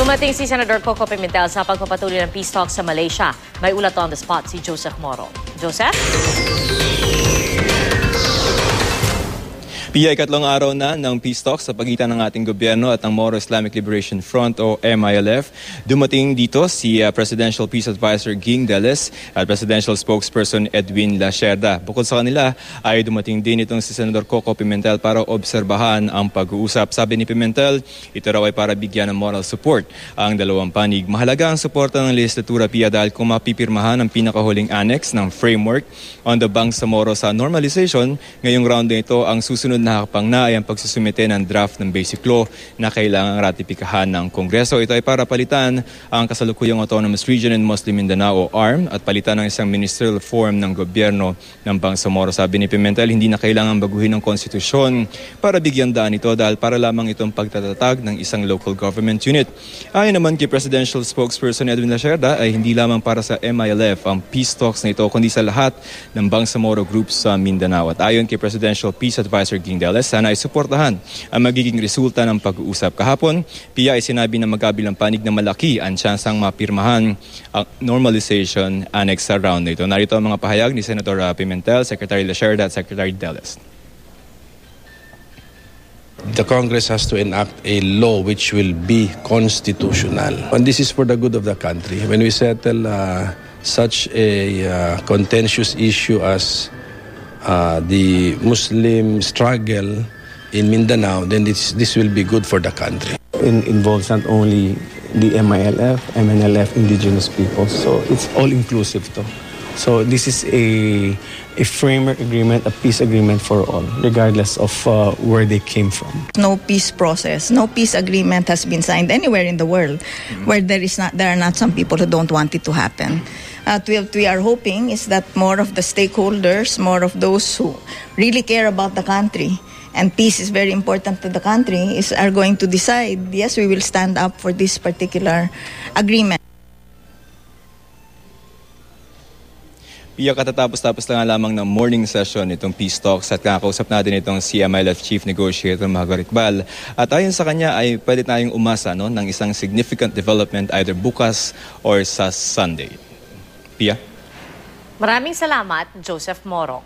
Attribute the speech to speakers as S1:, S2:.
S1: Dumating si Senador Coco Pimentel sa pagpapatuloy ng peace talks sa Malaysia. May ulat on the spot si Joseph Moro. Joseph?
S2: Pia, ikatlong araw na ng peace talks sa pagitan ng ating gobyerno at ng Moro Islamic Liberation Front o MILF. Dumating dito si Presidential Peace Advisor Ging Deles at Presidential Spokesperson Edwin Lacerda. Bukod sa kanila ay dumating din itong si Senador Coco Pimentel para obserbahan ang pag-uusap. Sabi ni Pimentel, ito raw ay para bigyan ng moral support ang dalawang panig. Mahalaga ang suporta ng legislatura, Pia, dahil kung mapipirmahan ang pinakahuling annex ng framework on the Bangsamoro sa normalization, ngayong round na ito ang susunod na hakbang na ay ang pagsusumite ng draft ng basic law na kailangang ratifikahan ng Kongreso. Ito ay para palitan ang kasalukuyang Autonomous Region in Muslim Mindanao o ARM at palitan ng isang ministerial form ng gobyerno ng Bangsamoro. Sabi ni Pimentel, hindi na kailangan baguhin ang konstitusyon para bigyan daan ito dahil para lamang itong pagtatatag ng isang local government unit. Ayon naman kay Presidential Spokesperson Edwin Lacerda ay hindi lamang para sa MILF ang peace talks na ito kundi sa lahat ng Bangsamoro groups sa Mindanao. At ayon kay Presidential Peace Advisor Ging Deles, sana ay suportahan ang magiging resulta ng pag-uusap. Kahapon, Pia ay sinabi ng magkabilang panig na malaki ang tsansang mapirmahan ang normalization annex sa round na ito. Narito ang mga pahayag ni Senator Pimentel, Secretary Lacerda at Secretary Deles.
S3: The Congress has to enact a law which will be constitutional. And this is for the good of the country. When we settle such a contentious issue as the Muslim struggle in Mindanao, then this will be good for the country.
S4: It involves not only the MILF, MNLF, indigenous people, so it's all-inclusive to. So this is a framework agreement, a peace agreement for all, regardless of where they came from.
S5: No peace process, no peace agreement has been signed anywhere in the world where there are not some people who don't want it to happen. What we are hoping is that more of the stakeholders, more of those who really care about the country, and peace is very important to the country, are going to decide, yes, we will stand up for this particular agreement.
S2: Pia, katatapos-tapos lang lamang ng morning session itong peace talks at kakausap natin itong si MILF Chief Negotiator Margaret Bal. At ayon sa kanya ay pwede tayong umasa ng isang significant development either bukas or sa Sunday. Pia?
S1: Maraming salamat, Joseph Moro.